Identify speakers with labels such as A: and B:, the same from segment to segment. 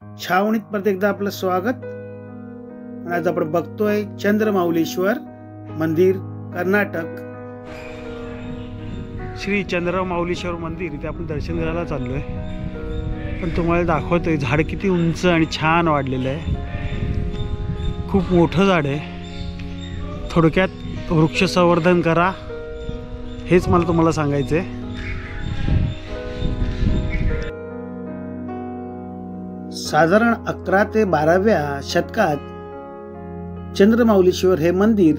A: छावणीत परत एकदा आपलं स्वागत. आज आपण बघतोय चंद्रमाऊलीश्वर मंदिर, कर्नाटक. श्री चंद्रमाऊलीश्वर मंदिर इथे आपण दर्शन करायला चाललोय. पण तुम्हाला दाखवतोय झाड किती उंच आणि छान वाढलेलं आहे. खूप मोठं झाड आहे. थोडक्यात वृक्ष संवर्धन करा, हेच मला तुम्हाला सांगायचंय. साधारण 11 ते 12व्या शतकात चंद्रमाऊलीश्वर हे मंदिर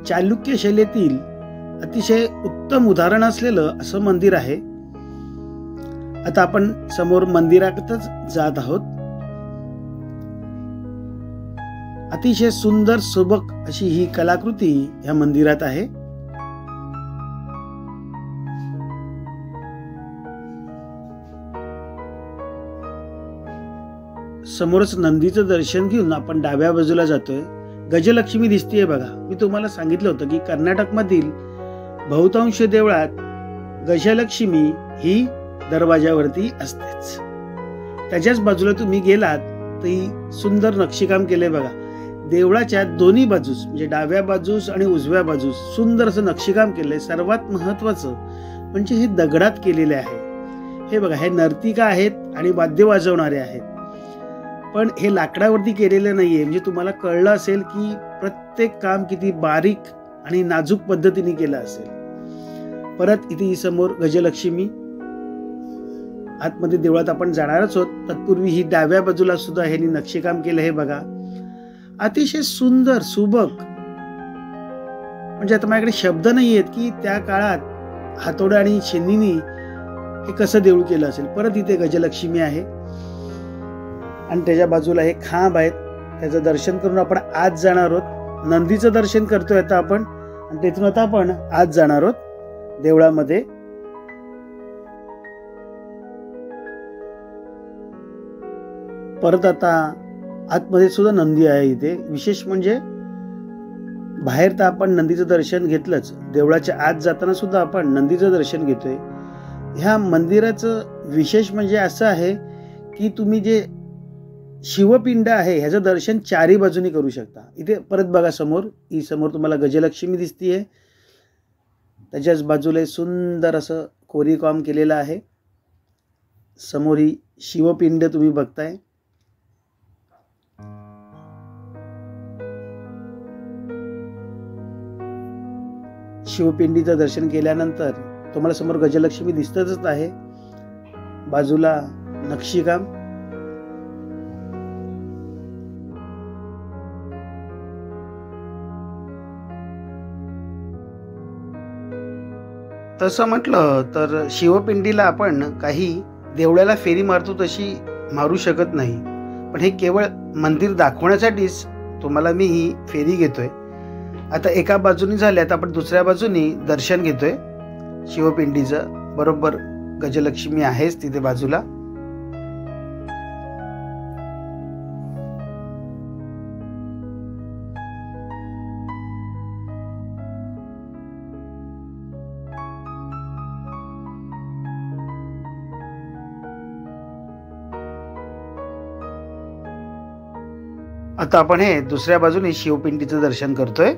A: चालुक्य शैलीतील अतिशय उत्तम उदाहरण असलेलं असं मंदिर आहे. आता आपण समोर मंदिरातच जात आहोत. अतिशय सुंदर सुबक अशी ही कलाकृती या मंदिरात आहे. समोरच नंदीचं दर्शन घेऊन आपण डाव्या बाजूला जातोय. गजलक्ष्मी दिसतीये बघा. मी तुम्हाला सांगितलं होतं की कर्नाटक मधील बहुतांश देवळात गजलक्ष्मी ही दरवाजावरती असतेच. त्याच्याच बाजूला तुम्ही गेलात तर ही सुंदर नक्षीकाम केलंय बघा. देवळाच्या दोन्ही बाजूस म्हणजे डाव्या बाजूस आणि उजव्या बाजूस सुंदर असं नक्षीकाम केलंय. सर्वात महत्वाचं म्हणजे हे दगडात केलेले आहे. हे बघा, हे नर्तिका आहेत आणि वाद्य वाजवणारे आहेत, पण हे लाकडावरती केलेलं नाहीये. म्हणजे तुम्हाला कळलं असेल की प्रत्येक काम किती बारीक आणि नाजूक पद्धतीने केलं असेल. परत इथे समोर गजलक्ष्मी. आतमध्ये देवळात आपण जाणारच आहोत. तत्पूर्वी ही डाव्या बाजूला सुद्धा ह्यांनी नक्षीकाम केलं. हे बघा, अतिशय सुंदर सुबक. म्हणजे आता माझ्याकडे शब्द नाही आहेत की त्या काळात हातोडा आणि शेंदीनी हे कसं देऊळ केलं असेल. परत इथे गजलक्ष्मी आहे आणि त्याच्या बाजूला हे खांब आहेत. त्याचं दर्शन करून आपण आत जाणार आहोत. नंदीचं दर्शन करतोय आता आपण आणि तिथून आता आपण आत जाणार आहोत देवळामध्ये. परत आता आतमध्ये सुद्धा नंदी आहे. इथे विशेष म्हणजे बाहेर तर आपण नंदीचं दर्शन घेतलंच, देवळाच्या आत जाताना सुद्धा आपण नंदीचं दर्शन घेतोय. ह्या मंदिराचं विशेष म्हणजे असं आहे की तुम्ही जे शिवपिंड आहे ह्याचं दर्शन चारी बाजूनी करू शकता. इथे परत बघा समोर, ही समोर तुम्हाला गजलक्ष्मी दिसतीये. त्याच्याच बाजूला सुंदर असं कोरीवकाम केलेलं आहे. समोर ही शिवपिंड तुम्ही बघताय. शिवपिंडीचं दर्शन केल्यानंतर तुम्हाला समोर गजलक्ष्मी दिसतच आहे. बाजूला नक्षीकाम. तसं म्हटलं तर शिवपिंडीला आपण काही देवळाला फेरी मारतो तशी मारू शकत नाही, पण हे केवळ मंदिर दाखवण्यासाठीच तुम्हाला मी ही फेरी घेतोय. आता एका बाजूनी झाले, आता आपण दुसऱ्या बाजूनी दर्शन घेतोय शिवपिंडीचं. बरोबर गजलक्ष्मी आहेच तिथे बाजूला. आता आपण हे दुसऱ्या बाजूने शिवपिंडीचं दर्शन करतोय.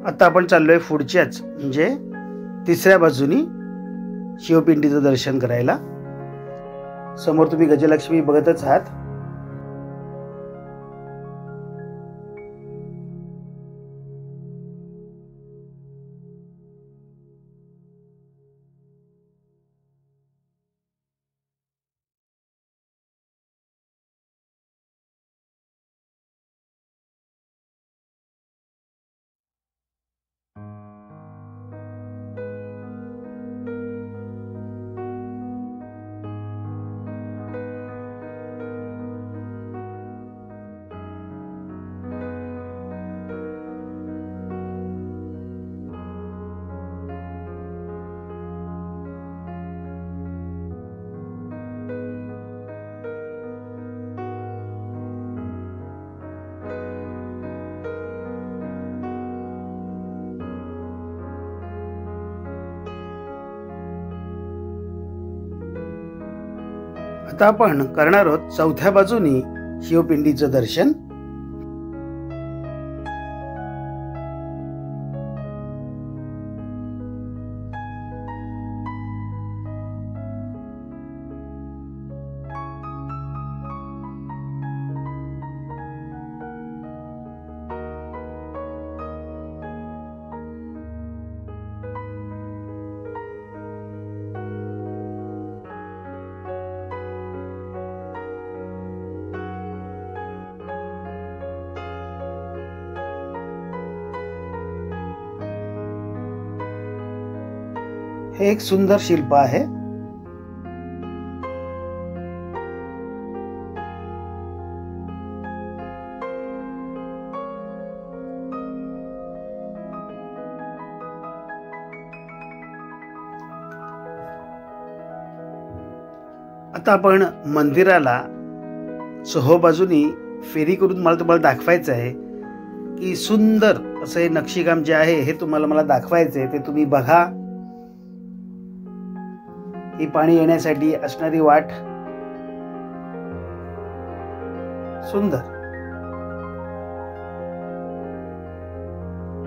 A: आता आपण चाललोय पुढच्याच म्हणजे तिसऱ्या बाजूनी शिवपिंडीचं दर्शन करायला. समोर तुम्ही गजलक्ष्मी बघतच आहात. आता आपण करणार आहोत चौथ्या बाजूनी शिवपिंडीचं दर्शन. हे एक सुंदर शिल्प आहे. आता आपण मंदिराला चोहोबाजूनी फेरी करून मला तुम्हाला दाखवायचं आहे की सुंदर असं हे नक्षीकाम जे आहे हे तुम्हाला मला दाखवायचं आहे. ते तुम्ही बघा. ही पाणी येण्यासाठी असणारी वाट सुंदर,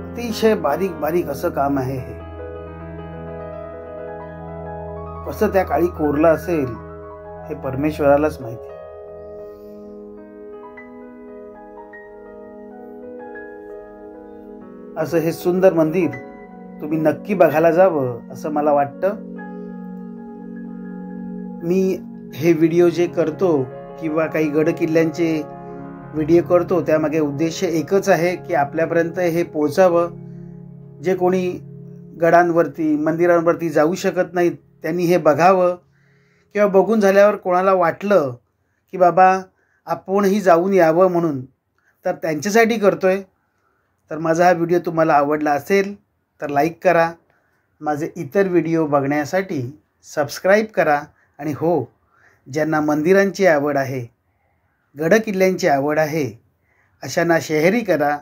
A: अतिशय बारीक बारीक असं काम आहे हे. कसं त्या काळी कोरलं असेल हे परमेश्वरालाच माहिती. असं हे सुंदर मंदिर तुम्ही नक्की बघायला जावं असं मला वाटतं. मी हे व्हिडिओ जे करतो किंवा काही गड किल्ल्यांचे व्हिडिओ करतो त्यामागे उद्देश एकच आहे की आपल्यापर्यंत हे पोहोचावं. जे कोणी गडांवरती मंदिरांवरती जाऊ शकत नाहीत त्यांनी हे बघावं किंवा बघून झाल्यावर कोणाला वाटलं की बाबा आपणही जाऊन यावं म्हणून तर त्यांच्यासाठी करतोय. तर माझा हा व्हिडिओ तुम्हाला आवडला असेल तर लाईक करा. माझे इतर व्हिडिओ बघण्यासाठी सबस्क्राईब करा. आणि हो, ज्यांना मंदिरांची आवड आहे, गडकिल्ल्यांची आवड आहे अशांना शहरी करा.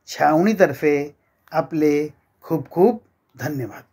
A: छावणीतर्फे आपले खूप खूप धन्यवाद.